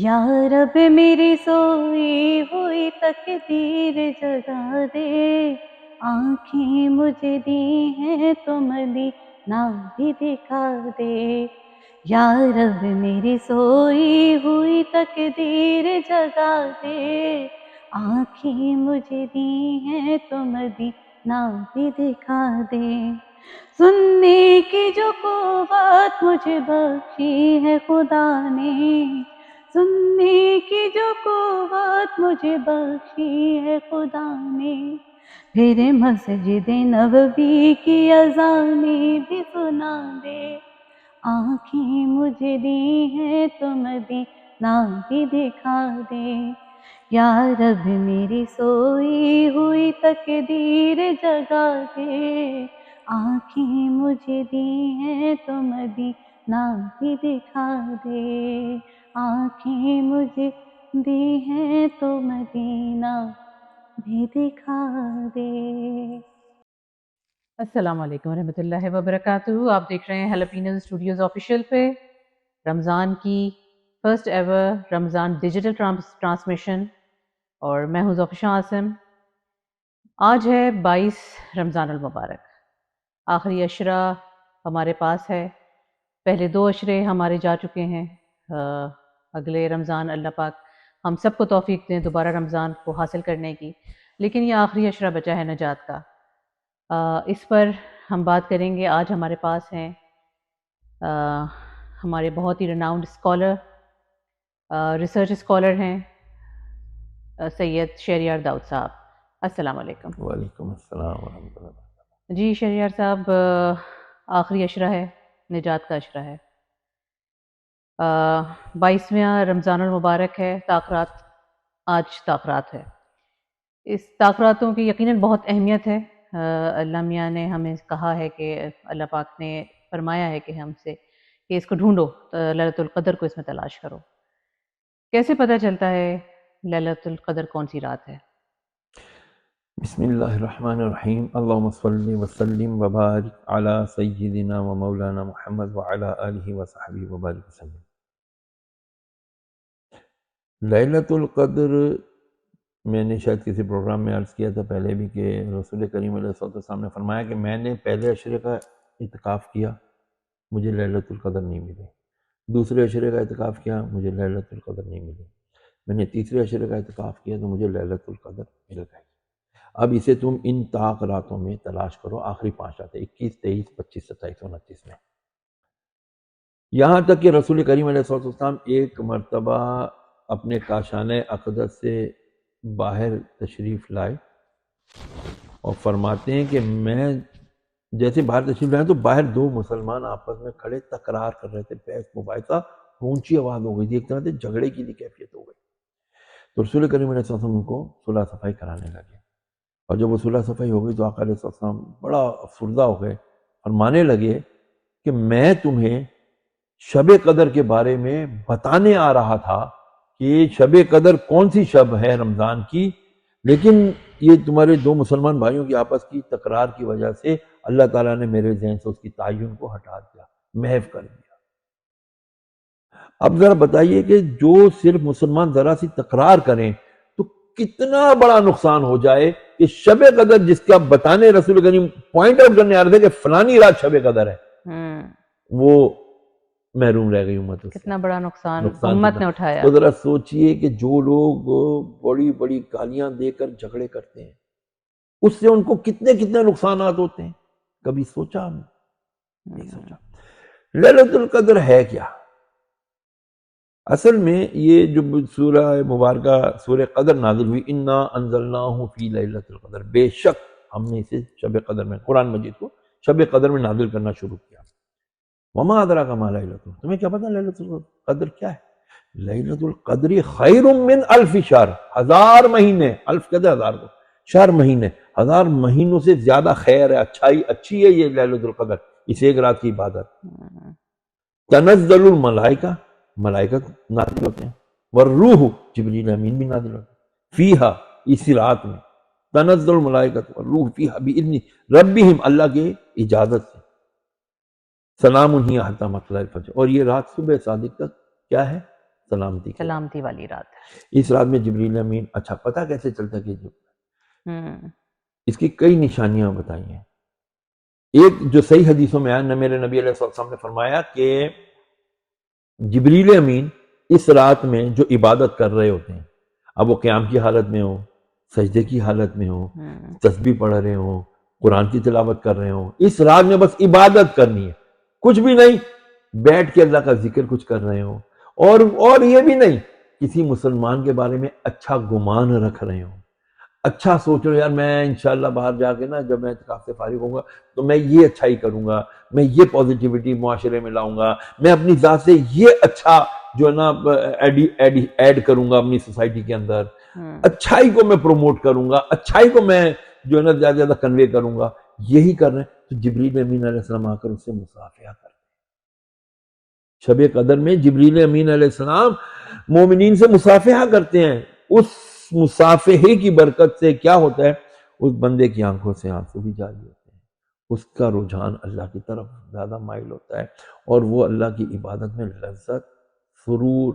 یا رب میری سوئی ہوئی تقدیر جگا دے، آنکھیں مجھے دی ہیں تو مدینہ بھی دکھا دے۔ یا رب میری سوئی ہوئی تقدیر جگا دے، آنکھیں مجھے دی ہیں تو مدینہ بھی دکھا دے۔ سننے کی جو قوت مجھے بخشی ہے خدا نے، سننے کی جو قوت مجھے بخشی ہے خدا نے، پھر مسجد نبوی کی اذانیں بھی سنا دے۔ آنکھیں مجھے دی ہیں تو مدینہ بھی دکھا دے۔ یا رب میری سوئی ہوئی تقدیر جگا دے، آنکھیں مجھے دی ہیں تو مدینہ بھی دکھا دے۔ آنکھیں مجھے دی ہیں تو مدینہ بھی دکھا دے۔ السلام علیکم ورحمۃ اللہ وبرکاتہ۔ آپ دیکھ رہے ہیں ہیلپینوز اسٹوڈیوز آفیشیل پہ رمضان کی فرسٹ ایور رمضان ڈیجیٹل ٹرانسمیشن، اور میں ہوں ظفر عاصم۔ آج ہے 22 رمضان المبارک، آخری عشرہ ہمارے پاس ہے۔ پہلے 2 عشرے ہمارے جا چکے ہیں، اگلے رمضان اللہ پاک ہم سب کو توفیق دیں دوبارہ رمضان کو حاصل کرنے کی، لیکن یہ آخری عشرہ بچا ہے نجات کا۔ اس پر ہم بات کریں گے۔ آج ہمارے پاس ہیں ہمارے بہت ہی ریناؤنڈ اسکالر، ریسرچ اسکالر ہیں سید شہریار داؤد صاحب۔ السلام علیکم۔ وعلیکم السلام ورحمۃ اللہ۔ جی شہریار صاحب، آخری عشرہ ہے، نجات کا عشرہ ہے، 22واں رمضان المبارک ہے، تاخرات، آج تاخرات ہے۔ اس تاخراتوں کی یقیناً بہت اہمیت ہے۔ اللہ میاں نے ہمیں کہا ہے کہ اللہ پاک نے فرمایا ہے کہ ہم سے کہ اس کو ڈھونڈو، لیلۃ القدر کو اس میں تلاش کرو۔ کیسے پتہ چلتا ہے لیلۃ القدر کون سی رات ہے؟ بسم اللہ الرحمن الرحیم، اللہم صلی وسلم وبارک علی سیدنا و مولانا محمد وعلی آلہ وصحبہ وبارک وسلم۔ لیلۃ القدر میں نے شاید کسی پروگرام میں عرض کیا تھا پہلے بھی کہ رسول کریم علیہ السلام نے فرمایا کہ میں نے پہلے عشرے کا اعتکاف کیا، مجھے لیلۃ القدر نہیں ملی۔ دوسرے عشرے کا اعتکاف کیا، مجھے لیلۃ القدر نہیں ملی۔ میں نے تیسرے عشرے کا اعتکاف کیا تو مجھے لیلۃ القدر مل گئی۔ اب اسے تم ان طاق راتوں میں تلاش کرو، آخری 5 راتیں 21، 23، 25، 27، 29 میں۔ یہاں تک کہ رسول کریم علیہ السلام ایک مرتبہ اپنے کاشانہ اقدس سے باہر تشریف لائے اور فرماتے ہیں کہ میں جیسے باہر تشریف لائے تو باہر 2 مسلمان آپس میں کھڑے تکرار کر رہے تھے، بحث مباحثہ، اونچی آواز ہو گئی تھی، ایک طرح سے جھگڑے کی کیفیت ہو گئی۔ تو رسول کریم علیہ السلام ان کو صلح صفائی کرانے لگے، اور جب وہ صلح صفائی ہو گئی تو آقا علیہ السلام بڑا افسردہ ہو گئے، فرمانے لگے کہ میں تمہیں شب قدر کے بارے میں بتانے آ رہا تھا کہ شب قدر کون سی شب ہے رمضان کی، لیکن یہ تمہارے 2 مسلمان بھائیوں کی آپس کی تکرار کی وجہ سے اللہ تعالیٰ نے میرے ذہن سے اس کی تعین کو ہٹا دیا، محو کر دیا۔ اب ذرا بتائیے کہ جو صرف مسلمان ذرا سی تکرار کریں تو کتنا بڑا نقصان ہو جائے کہ شب قدر جس کا بتانے رسول کریم پوائنٹ آؤٹ کرنے آ رہے تھے کہ فلانی رات شب قدر ہے، وہ محروم رہ گئی امت اس سے۔ کتنا بڑا نقصان امت نے اٹھایا۔ تو ذرا سوچئے کہ جو لوگ بڑی بڑی گالیاں دے کر جھگڑے کرتے ہیں، اس سے ان کو کتنے کتنے نقصانات ہوتے ہیں، کبھی سوچا ہم نے؟ نہیں سوچا۔ لیلۃ القدر ہے کیا؟ اصل میں یہ جو سورہ مبارکہ سورہ قدر نازل ہوئی، انا انزلناہ فی لیلۃ القدر، بے شک ہم نے اسے شب قدر میں، قرآن مجید کو شب قدر میں نازل کرنا شروع کیا۔ وما ادراک ما لیلۃ القدر، تمہیں کیا پتہ لیلۃ القدر کیا ہے؟ لیلۃ القدر خیر من الف شہر، 1000 مہینے، الف کہتے ہیں 1000 کو، شہر مہینے، 1000 مہینوں سے زیادہ خیر ہے، اچھی ہے یہ لیلۃ القدر، اس ایک رات کی عبادت۔ تنزل الملائکہ، ملائکہ نازل ہوتے ہیں، والروح، جبریل امین بھی نازل ہوتے ہیں، فیہا، اسی رات میں، تنزل الملائکہ والروح فیہا بإذن ربہم، اللہ کے اجازت سے، سلام ہی حتی مطلع الفجر، اور یہ رات صبح صادق تک کیا ہے؟ سلامتی والی رات. اس رات میں جبریل امین، اچھا پتہ کیسے چلتا کہ اس کی کئی نشانیاں بتائی ہیں. ایک جو صحیح حدیثوں میں آیا، میرے نبی علیہ السلام نے فرمایا کہ جبریل امین اس رات میں جو عبادت کر رہے ہوتے ہیں، اب وہ قیام کی حالت میں ہو، سجدے کی حالت میں ہو، تسبیح پڑھ رہے ہوں، قرآن کی تلاوت کر رہے ہوں، اس رات میں بس عبادت کرنی ہے، کچھ بھی نہیں، بیٹھ کے اللہ کا ذکر کچھ کر رہے ہوں، اور یہ بھی نہیں کسی مسلمان کے بارے میں اچھا گمان رکھ رہے ہوں، اچھا سوچ رہے یار میں انشاءاللہ باہر جا کے نا جب میں اعتکاف سے فارغ ہوں گا تو میں یہ اچھائی کروں گا، میں یہ پازیٹیوٹی معاشرے میں لاؤں گا، میں اپنی ذات سے یہ اچھا جو ہے نا ایڈ کروں گا اپنی سوسائٹی کے اندر، اچھائی کو میں پروموٹ کروں گا، اچھائی کو میں جو ہے نا زیادہ زیادہ کنوے کروں گا. یہی کر رہے ہیں تو جبریل امین علیہ السلام آ کر اس سے مصافحہ کرتے ہیں. شب قدر میں جبریل امین علیہ السلام مومنین سے مصافحہ کرتے ہیں. اس مصافحے کی برکت سے کیا ہوتا ہے، اس بندے کی آنکھوں سے آنسو بھی جاری ہوتے ہیں، اس کا رجحان اللہ کی طرف زیادہ مائل ہوتا ہے، اور وہ اللہ کی عبادت میں لذت سرور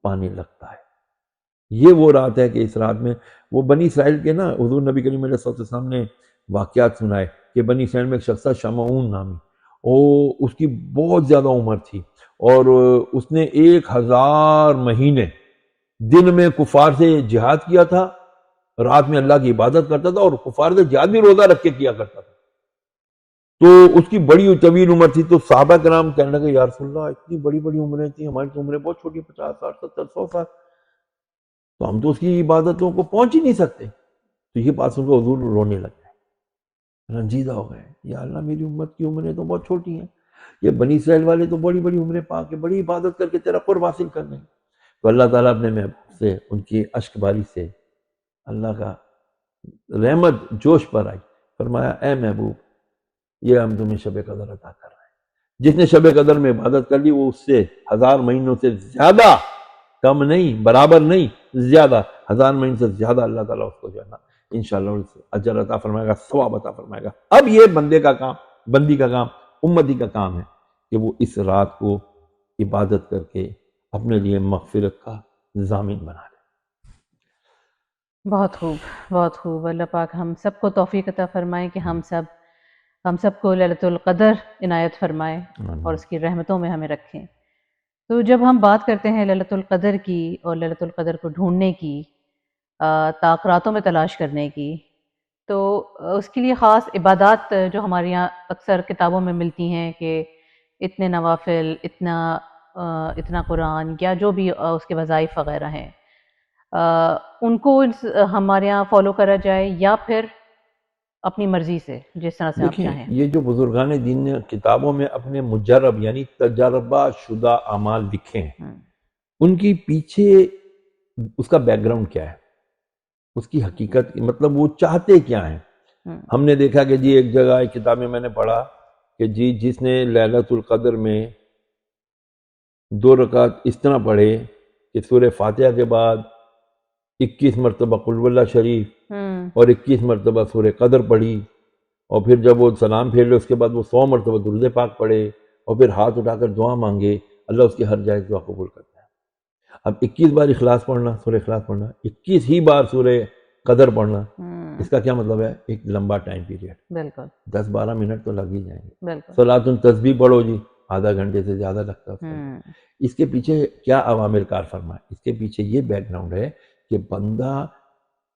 پانے لگتا ہے. یہ وہ رات ہے کہ اس رات میں وہ بنی اسرائیل کے نا حضور نبی کریم علیہ السلام نے واقعات سنائے کہ بنی اسرائیل میں ایک شخص تھا شمعون نامی، اس کی بہت زیادہ عمر تھی، اور اس نے 1000 مہینے دن میں کفار سے جہاد کیا تھا، رات میں اللہ کی عبادت کرتا تھا، اور کفار سے جہاد بھی روزہ رکھ کے کیا کرتا تھا. تو اس کی بڑی طویل عمر تھی. تو صحابہ کرام کہنے لگے یا رسول اللہ اتنی بڑی بڑی عمریں تھیں، ہماری تو عمریں بہت چھوٹی، 50 سال 70 100 سال، تو ہم تو اس کی عبادتوں کو پہنچ ہی نہیں سکتے. تو یہ بات سن کر حضور رونے لگ گئے، رنجیدہ ہو گئے، یا اللہ میری امت کی عمریں تو بہت چھوٹی ہیں، یہ بنی اسرائیل والے تو بڑی بڑی عمریں پا کے بڑی عبادت کر کے تیرا قرب حاصل کر لیں. تو اللہ تعالیٰ اپنے محبوب سے ان کی اشک باری سے اللہ کا رحمت جوش پر آئی، فرمایا اے محبوب یہ ہم تمہیں شب قدر عطا کر رہے ہیں، جس نے شب قدر میں عبادت کر لی وہ اس سے 1000 مہینوں سے زیادہ، کم نہیں، برابر نہیں، زیادہ، 1000 مہینے سے زیادہ اللہ تعالیٰ اس کو جو ہے نا انشاءاللہ اجر عطا فرمائے گا، ثواب عطا فرمائے گا. اب یہ بندے کا کام، بندی کا کام، امتی کا کام ہے کہ وہ اس رات کو عبادت کر کے اپنے لیے مغفرت کا ضامن بنا لے. بہت خوب، بہت خوب. اللہ پاک ہم سب کو توفیق عطا فرمائے کہ ہم سب کو لیلۃ القدر عنایت فرمائے اور اس کی رحمتوں میں ہمیں رکھیں. تو جب ہم بات کرتے ہیں لیلۃ القدر کی اور لیلۃ القدر کو ڈھونڈنے کی، تاخراتوں میں تلاش کرنے کی، تو اس کے لیے خاص عبادات جو ہمارے یہاں اکثر کتابوں میں ملتی ہیں کہ اتنے نوافل، اتنا قرآن، یا جو بھی اس کے وظائف وغیرہ ہیں، ان کو ہمارے یہاں فالو کرا جائے یا پھر اپنی مرضی سے جس طرح سے آپ چاہیں. دیکھیں یہ جو بزرگان دین نے کتابوں میں اپنے مجرب یعنی تجربہ شدہ اعمال لکھے ہیں، ان کی پیچھے اس کا بیک گراؤنڈ کیا ہے، اس کی حقیقت، مطلب وہ چاہتے کیا ہیں. ہم نے دیکھا کہ جی ایک جگہ ایک کتاب میں نے پڑھا کہ جی جس نے لیلۃ القدر میں 2 رکعت اس طرح پڑھے کہ سورہ فاتحہ کے بعد 21 مرتبہ قل هو اللہ شریف اور 21 مرتبہ سورہ قدر پڑھی، اور پھر جب وہ سلام پھیر لے اس کے بعد وہ 100 مرتبہ درود پاک پڑھے، اور پھر ہاتھ اٹھا کر دعا مانگے، اللہ اس کی ہر جائز دعا قبول کرتا ہے. اب 21 بار اخلاص پڑھنا، سورہ اخلاص پڑھنا، 21 ہی بار سورہ قدر پڑھنا، اس کا کیا مطلب ہے؟ ایک لمبا ٹائم پیریڈ، بالکل 10-12 منٹ تو لگ ہی جائیں گے. بالکل. صلاۃ تسبیح پڑھو جی، آدھا گھنٹے سے زیادہ لگتا ہے. اس کے پیچھے کیا عوامل کار فرمائے؟ اس کے پیچھے یہ بیک گراؤنڈ ہے کہ بندہ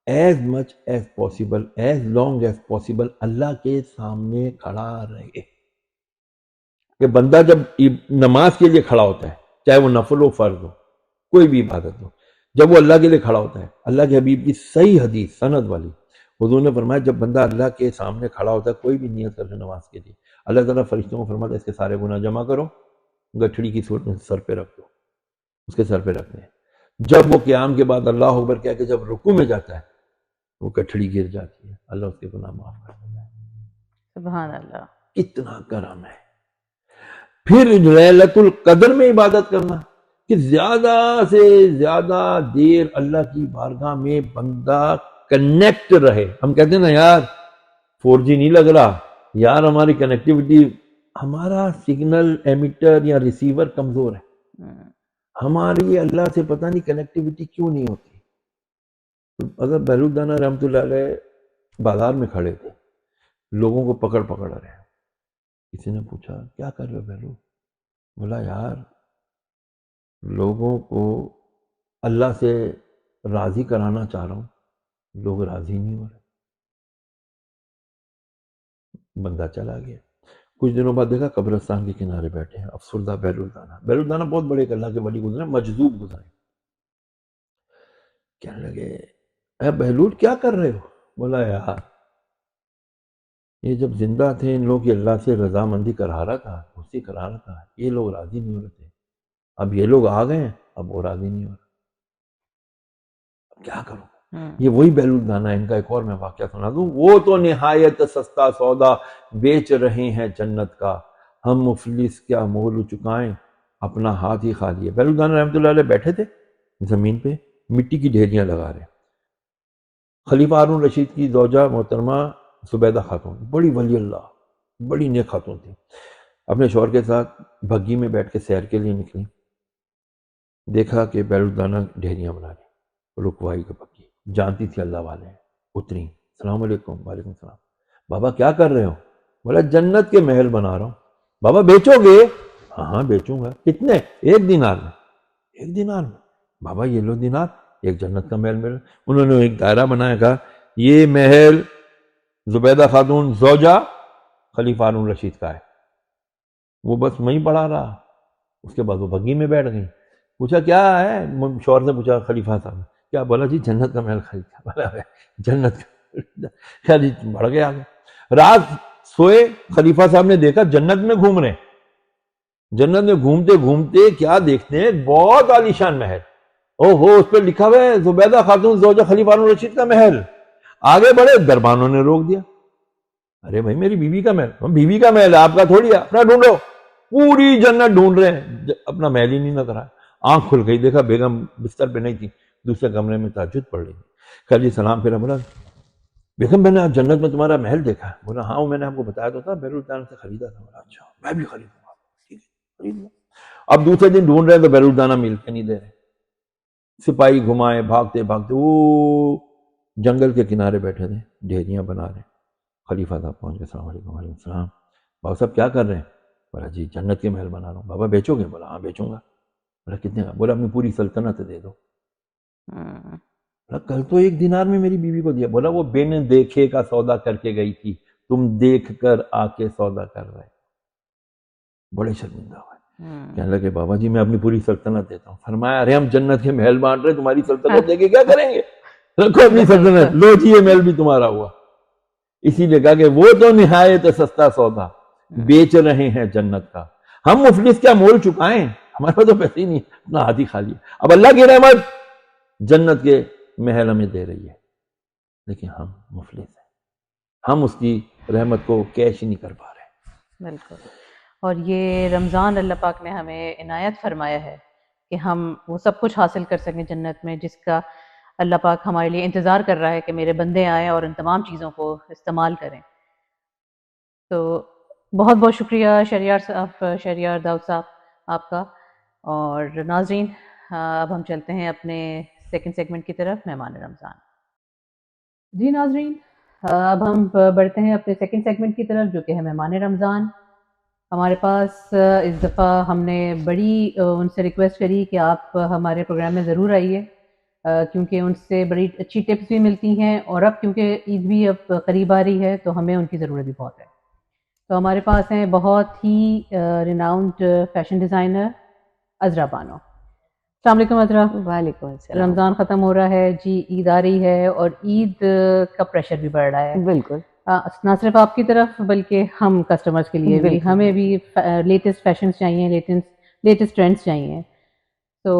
as much as possible, as long as possible اللہ کے سامنے کھڑا رہے. کہ بندہ جب نماز کے لیے کھڑا ہوتا ہے، چاہے وہ نفل ہو، فرض ہو، کوئی بھی عبادت ہو، جب وہ اللہ کے لیے کھڑا ہوتا ہے، اللہ کے حبیب کی صحیح حدیث سند والی، حضور نے فرمایا جب بندہ اللہ کے سامنے کھڑا ہوتا ہے کوئی بھی نیت کر کے نماز کے لیے، اللہ تعالیٰ فرشتوں کو فرماتا ہے اس کے سارے گناہ جمع کرو، گٹھڑی کی صورت میں سر پہ رکھ دو، اس کے سر پہ رکھتے ہیں. جب وہ قیام کے بعد اللہ اکبر کہہ کے جب رکوع میں جاتا ہے وہ گٹھڑی گر جاتی ہے، اللہ اس کے گناہ معاف کر دیتا ہے. سبحان اللہ، کتنا کرم ہے. پھر لیلۃ القدر میں عبادت کرنا کہ زیادہ سے زیادہ دیر اللہ کی بارگاہ میں بندہ کنیکٹ رہے. ہم کہتے ہیں نا یار 4G نہیں لگ رہا، یار ہماری کنیکٹیوٹی، ہمارا سگنل ایمیٹر یا ریسیور کمزور ہے. ہماری اللہ سے پتہ نہیں کنیکٹیوٹی کیوں نہیں ہوتی. اگر بہلول رحمۃ اللہ علیہ بازار میں کھڑے تھے, لوگوں کو پکڑ رہے ہیں. کسی نے پوچھا کیا کر رہے ہو بہلول؟ بولا یار لوگوں کو اللہ سے راضی کرانا چاہ رہا ہوں, لوگ راضی نہیں ہو رہے. بندہ چلا گیا. کچھ دنوں بعد دیکھا قبرستان کے کنارے بیٹھے ہیں افسردہ بہلول دانا بہت بڑے ایک اللہ کے ولی گزرے, مجذوب گزرے. کہنے لگے اے بہلول کیا کر رہے ہو؟ بولا یار یہ جب زندہ تھے ان لوگ کی اللہ سے رضامندی کرا رہا تھا, خوشی کرا رہا تھا, یہ لوگ راضی نہیں ہو رہے تھے. اب یہ لوگ آ گئے ہیں, اب وہ راضی نہیں ہو رہے. اب کیا کروں؟ یہ وہی بہلول دانا. ان کا ایک اور میں واقعہ سنا دوں. وہ تو نہایت سستا سودا بیچ رہے ہیں جنت کا, ہم مفلس کیا مول چکائیں اپنا ہاتھ ہی کھا لیے. بہلول دانا رحمۃ اللہ علیہ بیٹھے تھے زمین پہ, مٹی کی ڈھیریاں لگا رہے. خلیفہ ہارون رشید کی زوجہ محترمہ زبیدہ خاتون, بڑی ولی اللہ, بڑی نیک خاتون تھی, اپنے شوہر کے ساتھ بھگی میں بیٹھ کے سیر کے لیے نکلی. دیکھا کہ بہلول دانا ڈھیریاں بنا رہی, رکوائی کا پکی, جانتی تھی اللہ والے ہیں. اتری, السلام علیکم. وعلیکم السلام. بابا کیا کر رہے ہو؟ بولا جنت کے محل بنا رہا ہوں. بابا بیچو گے؟ ہاں بیچوں گا. کتنے؟ 1 دینار میں. 1 دینار میں؟ بابا یہ لو دینار, ایک جنت کا محل مل. انہوں نے ایک دائرہ بنایا, کہا یہ محل زبیدہ خاتون زوجہ خلیفہ ہارون رشید کا ہے. وہ بس وہیں پڑا رہا. اس کے بعد وہ بگی میں بیٹھ گئی. پوچھا کیا ہے؟ شوہر سے پوچھا خلیفہ صاحب کیا؟ بولا جی جنت کا محل خریدا. بولا جنت کا, خیر جی بڑھ گیا آگے. رات سوئے, خلیفہ صاحب نے دیکھا جنت میں گھوم رہے ہیں. جنت میں گھومتے گھومتے کیا دیکھتے ہیں, بہت عالیشان محل. او ہو, اس پہ لکھا ہوا ہے زبیدہ خاتون زوجہ خلیفہ ہارون رشید کا محل. آگے بڑھے, دربانوں نے روک دیا. ارے بھائی میری بیوی کا محل. بیوی کا محل ہے, آپ کا تھوڑی ہے, اپنا ڈھونڈو. پوری جنت ڈھونڈ رہے ہیں, اپنا محل ہی نہیں نظر آیا. آنکھ کھل گئی, دیکھا بیگم بستر پہ نہیں تھی, دوسرے کمرے میں تہجد پڑھ رہی تھی. خیر جی سلام پھرا. بولا بیگم میں نے آج جنت میں تمہارا محل دیکھا. بولا ہاں وہ میں نے آپ کو بتایا تو تھا, بہلول دانا سے خریدا تھا. بولا اچھا میں بھی خریدوں گا. ٹھیک ہے خرید لو. اب دوسرے دن ڈھونڈ رہے تو بہلول دانا مل کے نہیں دے رہے. سپاہی گھمائے, بھاگتے بھاگتے وہ جنگل کے کنارے بیٹھے تھے, ڈھیریاں بنا رہے. خلیفہ صاحب پہنچ گئے, السلام علیکم. وعلیکم السلام. بابا صاحب کیا کر رہے ہیں؟ بولا جی جنت کے محل بنا رہا ہوں. بابا بیچو گے؟ بولا ہاں بیچوں گا. بولا کتنے کا؟ بولا اپنی پوری سلطنت دے دو. بولا کل تو 1 دینار میں میری بیوی کو دیا. بولا وہ بن دیکھے کا سودا کر کے گئی تھی, تم دیکھ کر آ کے سودا کر رہے. بڑے شرمندہ ہوئے. کہنے لگے بابا جی میں اپنی پوری سلطنت دیتا ہوں. فرمایا ارے ہم جنت کے محل بانٹ رہے, تمہاری سلطنت دے کے کیا کریں گے؟ رکھو اپنی سلطنت, لو جی یہ محل بھی تمہارا ہوا. اسی لیے کہا کہ وہ تو نہایت سستا سودا بیچ رہے ہیں جنت کا, ہم مفلس کیا مول چکائیں, ہمارے پاس تو پیسے ہی نہیں, اپنا ہاتھ ہی کھا لیا. اب اللہ کی رحمت جنت کے محل ہمیں دے رہی ہے, لیکن ہم مفلس ہیں, ہم اس کی رحمت کو کیش ہی نہیں کر پا رہے. بالکل. اور یہ رمضان اللہ پاک نے ہمیں عنایت فرمایا ہے کہ ہم وہ سب کچھ حاصل کر سکیں جنت میں, جس کا اللہ پاک ہمارے لیے انتظار کر رہا ہے کہ میرے بندے آئیں اور ان تمام چیزوں کو استعمال کریں. تو بہت بہت شکریہ شہریار داؤد صاحب آپ کا. اور ناظرین اب ہم چلتے ہیں اپنے سیکنڈ سیگمنٹ کی طرف, مہمان رمضان. جی ناظرین اب ہم بڑھتے ہیں اپنے سیکنڈ سیگمنٹ کی طرف جو کہ ہے مہمان رمضان. ہمارے پاس اس دفعہ ہم نے بڑی ان سے ریکویسٹ کری کہ آپ ہمارے پروگرام میں ضرور آئیے, کیونکہ ان سے بڑی اچھی ٹپس بھی ملتی ہیں, اور اب کیونکہ عید بھی اب قریب آ رہی ہے تو ہمیں ان کی ضرورت بھی بہت ہے. تو ہمارے پاس ہیں بہت ہی ریناؤنڈ فیشن ڈیزائنر عذرا بانو. السلام علیکم عذرا. وعلیکم السلام. رمضان ختم ہو رہا ہے جی, عید آ رہی ہے, اور عید کا پریشر بھی بڑھ رہا ہے. بالکل نہ صرف آپ کی طرف بلکہ ہم کسٹمرز کے لیے بھی, ہمیں بھی لیٹسٹ فیشنز چاہیے, لیٹسٹ ٹرینڈز چاہیے. تو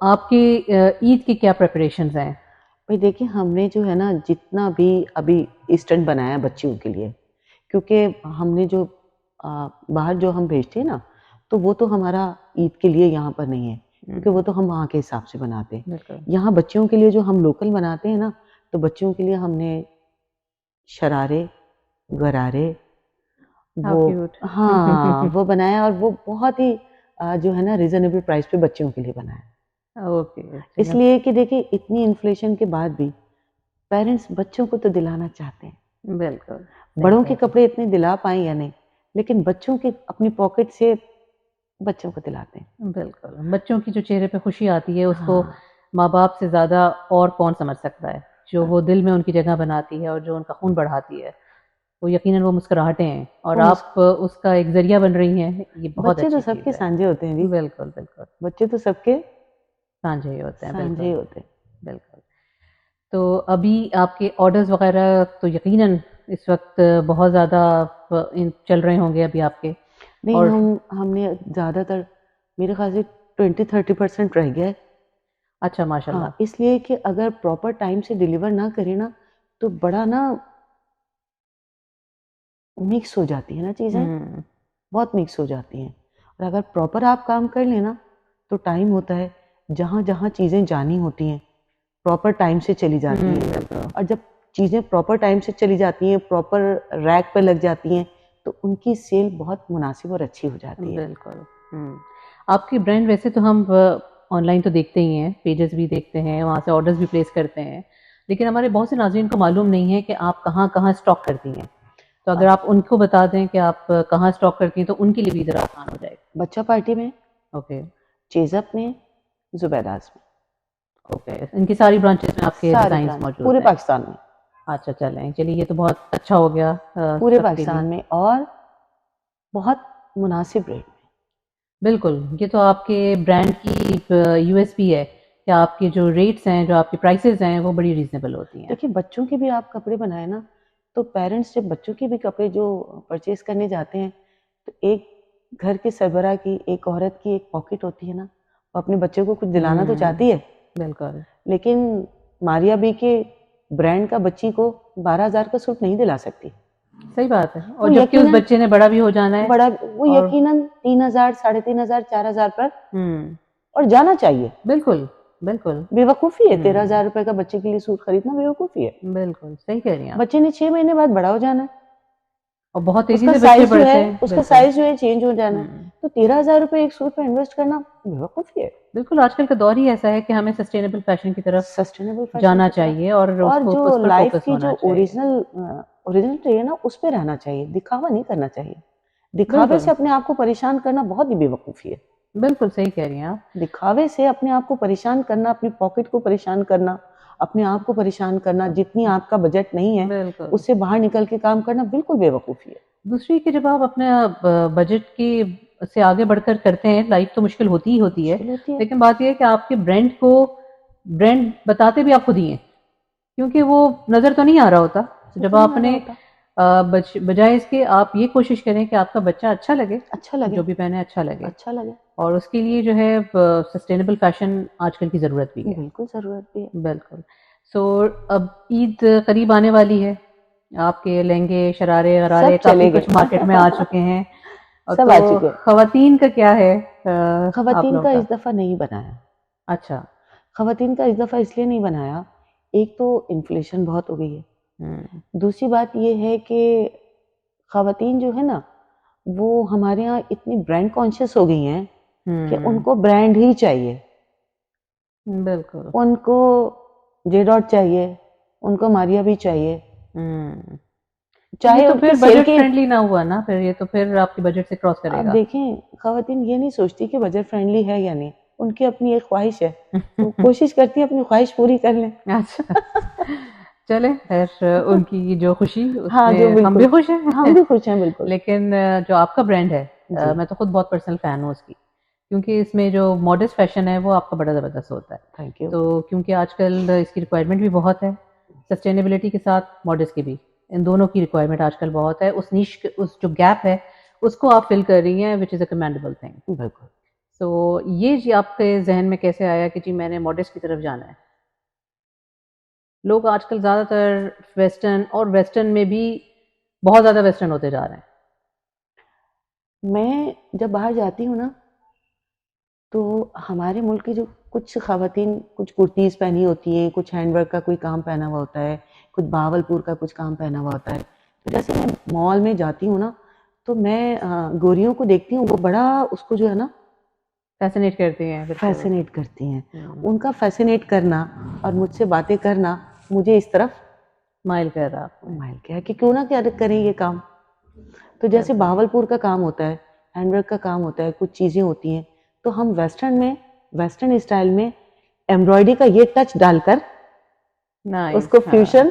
آپ کی عید کی کیا پریپریشنز ہیں؟ بھائی دیکھیں ہم نے جو ہے نا جتنا بھی ابھی اسٹنٹ بنایا بچیوں کے لیے, کیونکہ ہم نے جو باہر جو ہم بھیجتے ہیں نا تو وہ تو ہمارا عید کے لیے یہاں پر نہیں ہے, کیونکہ وہ تو ہم وہاں کے حساب سے بناتے ہیں. یہاں بچیوں کے لیے جو ہم لوکل بناتے ہیں نا, تو بچیوں کے لیے ہم نے شرارے, غرارے, وہ ہاں وہ بنایا, اور وہ بہت ہی جو ہے نا ریزنیبل پرائس پہ بچوں کے لیے بنایا. اوکے. اس لیے کہ دیکھیں اتنی انفلیشن کے بعد بھی پیرنٹس بچوں کو تو دلانا چاہتے ہیں. بالکل. بڑوں کے کپڑے اتنے دلا پائیں یا نہیں, لیکن بچوں کے اپنی پاکٹ سے بچوں کو دلاتے ہیں. بالکل. بچوں کی جو چہرے پہ خوشی آتی ہے اس کو ماں باپ سے زیادہ اور کون سمجھ سکتا ہے, جو وہ دل میں ان کی جگہ بناتی ہے اور جو ان کا خون بڑھاتی ہے, وہ یقیناً وہ مسکراہٹیں ہیں, اور آپ اس کا ایک ذریعہ بن رہی ہیں. یہ بہت بچے تو سب کے سانجے ہوتے ہیں جی. بالکل بالکل. بچے تو سب کے سانجے ہی ہوتے ہیں. سانجے ہی ہوتے ہیں. بالکل. تو ابھی آپ کے آرڈرز وغیرہ تو یقیناً اس وقت بہت زیادہ چل رہے ہوں گے ابھی آپ کے. نہیں, ہم نے زیادہ تر میرے خیال سے 20-30% رہ گیا ہے. اچھا ماشاء اللہ. اس لیے کہ اگر پراپر ٹائم سے ڈیلیور نہ کرے نا تو بڑا نا مکس ہو جاتی ہے نا چیزیں, بہت مکس ہو جاتی ہیں. اور اگر پراپر آپ کام کر لیں نا تو ٹائم ہوتا ہے, جہاں جہاں چیزیں جانی ہوتی ہیں پراپر ٹائم سے چلی جاتی ہیں. اور جب چیزیں پراپر ٹائم سے چلی جاتی ہیں, پراپر ریک پہ لگ جاتی ہیں, تو ان کی سیل بہت مناسب اور اچھی ہو جاتی ہے. بالکل. آپ کی برانڈ ویسے تو ہم آن لائن تو دیکھتے ہی ہیں, پیجز بھی دیکھتے ہیں, وہاں سے آرڈرز بھی پلیس کرتے ہیں, لیکن ہمارے بہت سے ناظرین کو معلوم نہیں ہے کہ آپ کہاں کہاں اسٹاک کرتی ہیں. تو اگر آپ ان کو بتا دیں کہ آپ کہاں اسٹاک کرتی ہیں تو ان کے لیے بھی ذرا آسان ہو جائے گا. بچہ پارٹی میں, اوکے, چیزپ میں, زبیداز میں. اوکے. ان کی ساری برانچز میں آپ کے ڈیزائنز موجود ہیں پورے پاکستان میں. اچھا چلیے یہ تو بہت اچھا ہو گیا. پورے پاکستان میں اور بہت مناسب ریٹ میں. بالکل. یہ تو آپ کے برانڈ کی یو ایس پی ہے کہ آپ کے جو ریٹس ہیں, جو آپ کی پرائسز ہیں, وہ بڑی ریزنیبل ہوتی ہیں. دیکھیں بچوں کے بھی آپ کپڑے بنائے نا, تو پیرنٹس جب بچوں کے بھی کپڑے جو پرچیز کرنے جاتے ہیں تو ایک گھر کے سربراہ کی, ایک عورت کی ایک پاکٹ ہوتی ہے نا, وہ اپنے بچے کو کچھ دلانا تو چاہتی ہے. بالکل. لیکن ماریا بی کے برانڈ کا بچی کو 12,000 کا سوٹ نہیں دلا سکتی. صحیح بات ہے. اور جبکہ اس بچے نے بڑا بھی ہو جانا ہے, بڑا وہ یقیناً 3,000, 3,500, 4,000 پر اور جانا چاہیے. بالکل بالکل. بے وقوفی ہے 13,000 روپے کا بچے کے لیے سوٹ خریدنا, بے وقوفی ہے. بالکل صحیح کہہ رہی ہیں. بچے نے 6 مہینے بعد بڑا ہو جانا ہے, اور بہت تیزی سے بچے بڑھتے ہیں, اس کا سائز جو ہے چینج ہو جانا ہے. تو 13,000 روپے ایک سوٹ پہ انویسٹ کرنا بے وقوفی ہے. بالکل. آج کل کا دور ہی ایسا ہے کہ ہمیں سسٹینیبل فیشن کی طرف جانا چاہیے, اور جو لائف کی جو اوریجنل ہے نا اس پہ رہنا چاہیے. دکھاوا نہیں کرنا چاہیے. دکھاوے سے اپنے آپ کو پریشان کرنا بہت ہی بے وقوفی ہے. بالکل صحیح کہہ رہی ہیں آپ. دکھاوے سے اپنے آپ کو پریشان کرنا, اپنی پاکٹ کو پریشان کرنا, اپنے آپ کو پریشان کرنا, جتنی آپ کا بجٹ نہیں ہے اس سے باہر نکل کے کام کرنا بالکل بے وقوفی ہے. دوسری کہ جب آپ اپنے بجٹ کی سے آگے بڑھ کر کرتے ہیں, لائف تو مشکل ہوتی ہی ہوتی ہے, لیکن بات یہ ہے کہ آپ کے برانڈ بتاتے بھی آپ خود ہی ہیں, کیونکہ وہ نظر تو نہیں آ رہا ہوتا. جب آپ نے بجائے اس کے آپ یہ کوشش کریں کہ آپ کا بچہ اچھا لگے, جو بھی پہنے اچھا لگے, اور اس کے لیے جو ہے سسٹینیبل فیشن آج کل کی ضرورت بھی ہے. بالکل ضرورت بھی ہے. بالکل. سو اب عید قریب آنے والی ہے, آپ کے لہنگے, شرارے, غرارے کافی کچھ مارکیٹ میں آ چکے ہیں. سب آ چکے. خواتین کا کیا ہے؟ خواتین کا اس دفعہ نہیں بنایا. اچھا. خواتین کا اس دفعہ اس لیے نہیں بنایا, ایک تو انفلیشن بہت ہو گئی ہے, دوسری بات یہ ہے کہ خواتین جو ہے نا وہ ہمارے ہاں اتنی برانڈ کانشیس ہو گئی ہیں کہ ان کو برانڈ ہی چاہیے. بالکل. ان کو جے ڈاٹ چاہیے, ان کو ماریا بھی چاہیے. چاہے تو پھر بجٹ فرینڈلی نہ ہوا نا, پھر یہ تو پھر آپ کے بجٹ سے کراس کرے گا. آپ دیکھیں خواتین یہ نہیں سوچتی کہ بجٹ فرینڈلی ہے یا نہیں, ان کی اپنی ایک خواہش ہے, وہ کوشش کرتی ہیں اپنی خواہش پوری کر لیں. اچھا چلے خیر, ان کی جو خوشی اس میں ہم بھی خوش ہیں. ہم بھی خوش ہیں بالکل. لیکن جو آپ کا برانڈ ہے, میں تو خود بہت پرسنل فین ہوں اس کی, کیونکہ اس میں جو ماڈسٹ فیشن ہے وہ آپ کا بڑا زبردست ہوتا ہے. Thank you. تو کیونکہ آج کل اس کی ریکوائرمنٹ بھی بہت ہے, سسٹینیبلٹی کے ساتھ ماڈسٹ کی بھی, ان دونوں کی ریکوائرمنٹ آج کل بہت ہے. اس نیش, اس جو گیپ ہے اس کو آپ فل کر رہی ہیں, وچ از اے کمینڈیبل تھنگ. بالکل. تو یہ جی آپ کے ذہن میں کیسے آیا کہ جی میں نے ماڈسٹ کی طرف جانا ہے؟ لوگ آج کل زیادہ تر ویسٹرن, اور ویسٹرن میں بھی بہت زیادہ ویسٹرن ہوتے جا رہے ہیں. میں جب باہر جاتی ہوں نا تو ہمارے ملک کی جو کچھ خواتین کچھ کرتیز پہنی ہوتی ہیں, کچھ ہینڈ ورک کا کوئی کام پہنا ہوا ہوتا ہے, کچھ باول پور کا کچھ کام پہنا ہوا ہوتا ہے. تو جیسے میں مال میں جاتی ہوں نا تو میں گوریوں کو دیکھتی ہوں, وہ بڑا اس کو جو ہے نا فیسنیٹ کرتی ہیں، فیسنیٹ کرتی ہیں. ان کا فیسنیٹ کرنا اور مجھ سے باتیں کرنا مجھے اس طرف مائل کر رہا آپ مائل کیا کہ کیوں نہ کیا کریں یہ کام. تو جیسے بہاولپور کا کام ہوتا ہے، ہینڈ ورک کا کام ہوتا ہے، کچھ چیزیں ہوتی ہیں تو ہم ویسٹرن اسٹائل میں ایمبرائڈری کا یہ ٹچ ڈال کر اس کو فیوژن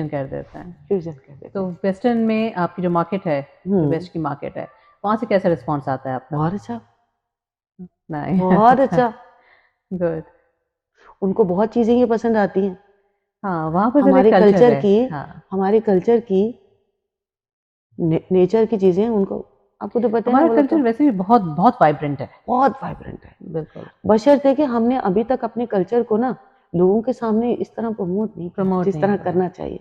کر دیتے ہیں. فیوژن کر دیتے تو ویسٹرن میں آپ کی جو مارکیٹ ہے، جو ویسٹ کی مارکیٹ ہے، وہاں سے کیسا رسپانس آتا ہے آپ کا؟ بہت اچھا، نہیں بہت اچھا. گڈ. ان کو بہت چیزیں یہ پسند آتی ہیں. ہاں وہاں پر ہمارے کلچر کی، ہاں ہمارے کلچر کی، نیچر کی چیزیں ان کو، آپ کو تو پتہ ہے نا، ہمارا کلچر ویسے بھی بہت بہت وائبرنٹ ہے. بہت وائبرنٹ ہے. بالکل. بشرطے کہ ہم نے ابھی تک اپنے کلچر کو نا لوگوں کے سامنے اس طرح پروموٹ نہیں کیا جس طرح کرنا چاہیے.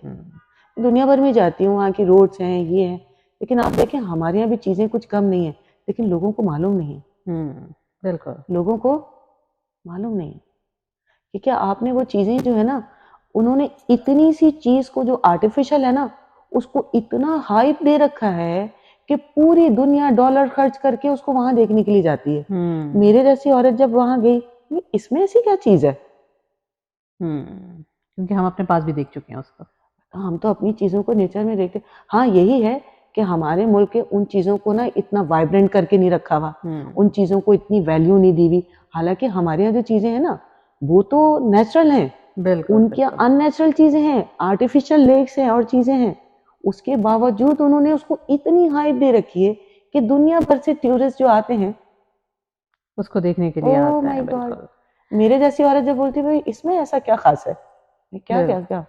دنیا بھر میں جاتی ہوں، وہاں کی روڈس ہیں، یہ ہیں، لیکن آپ دیکھیں ہمارے یہاں بھی چیزیں کچھ کم نہیں ہیں، لیکن لوگوں کو معلوم نہیں ہے. بالکل لوگوں کو معلوم نہیں کہ کیا آپ نے وہ چیزیں جو ہے نا، انہوں نے اتنی سی چیز کو جو آرٹیفیشل ہے نا اس کو اتنا ہائپ دے رکھا ہے کہ پوری دنیا ڈالر خرچ کر کے اس کو وہاں دیکھنے کے لیے جاتی ہے. میرے جیسی عورت جب وہاں گئی، اس میں ایسی کیا چیز ہے؟ کیونکہ ہم اپنے پاس بھی دیکھ چکے ہیں اس کو. ہم تو اپنی چیزوں کو نیچر میں دیکھتے. ہاں یہی ہے کہ ہمارے ملک کے ان چیزوں کو نا اتنا وائبرنٹ کر کے نہیں رکھا ہوا، ان چیزوں کو اتنی ویلیو نہیں دی ہوئی. حالانکہ ہمارے یہاں جو چیزیں ہیں نا وہ تو نیچرل ہیں، ان کی ان نیچرل چیزیں ہیں، آرٹیفیشل لیکس ہیں اور چیزیں ہیں. اس کے باوجود انہوں نے اس کو اتنی ہائپ دے رکھی ہے کہ دنیا بھر سے ٹورسٹ جو آتے ہیں اس کو دیکھنے کے لیے آتے ہیں. بالکل. میرے جیسی عورت جب بولتی بھائی اس میں ایسا کیا خاص ہے، کیا کیا کیا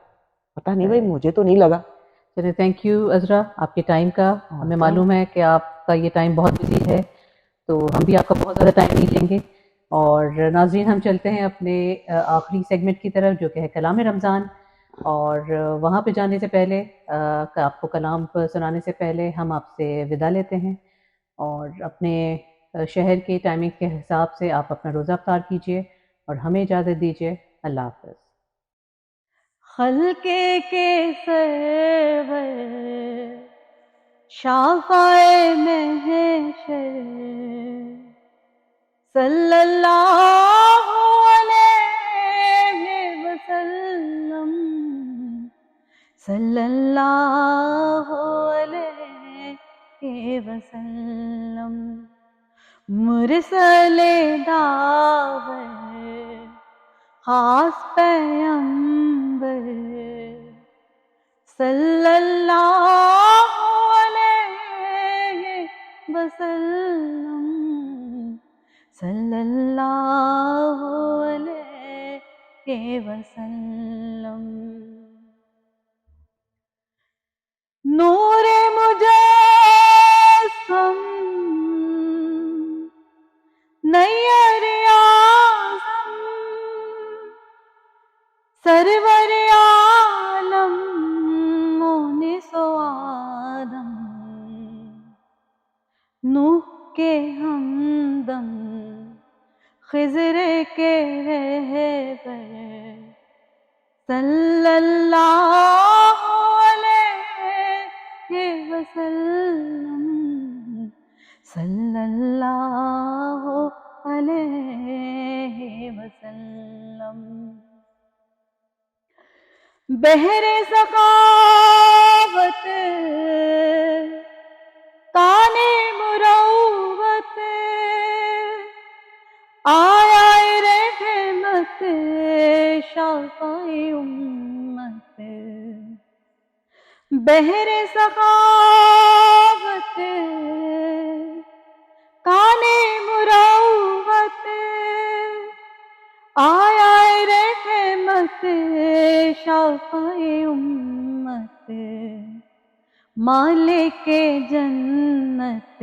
پتہ نہیں بھائی، مجھے تو نہیں لگا. چلے تھینک یو عذرا آپ کے ٹائم کا. ہمیں معلوم ہے کہ آپ کا یہ ٹائم بہت بزی ہے، تو ہم بھی آپ کا بہت زیادہ ٹائم نہیں لیں گے. اور ناظرین ہم چلتے ہیں اپنے آخری سیگمنٹ کی طرف جو کہ ہے کلام رمضان. اور وہاں پہ جانے سے پہلے، آپ کو کلام سنانے سے پہلے ہم آپ سے ودا لیتے ہیں، اور اپنے شہر کے ٹائمنگ کے حساب سے آپ اپنا روزہ افطار کیجیے اور ہمیں اجازت دیجیے. اللہ حافظ. خلقے کے سرور شافعِ محشر صلی اللہ علیہ وسلم، صلی اللہ علیہ وسلم. مرسل داور خاص پیغمبر صلی اللہ علیہ وسلم، صلی اللہ علیہ وسلم. نور مجسم نیر اعظم سرور عالم مونس و آدم، نوح کے ہمدم خضر کے رہبر صلی اللہ علیہ وسلم، صلی اللہ علیہ وسلم. بحر سخاوت کان مروت آیا رحمت شافع امت. بحر سخاوت کان مروت آیا رحمت شافع امت. مالک جنت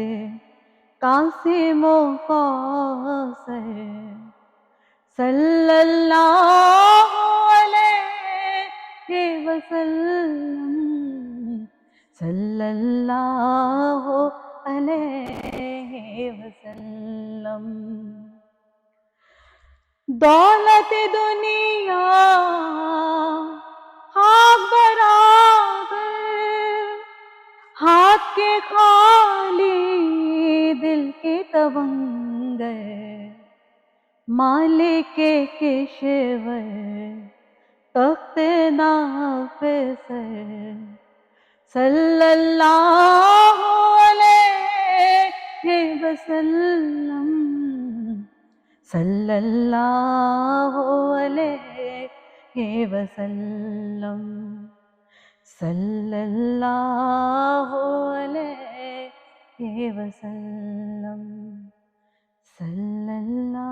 قاسم و کوثر صلی اللہ علیہ وسلم، صلی اللہ علیہ وسلم. دولت دنیا خاک برابر، ہاتھ کے خالی دل کے تونگر مالک کشور تخت نافذ صلی اللہ علیہ وسلم، صلی اللہ علیہ وسلم، صلی اللہ علیہ وسلم، صلی اللہ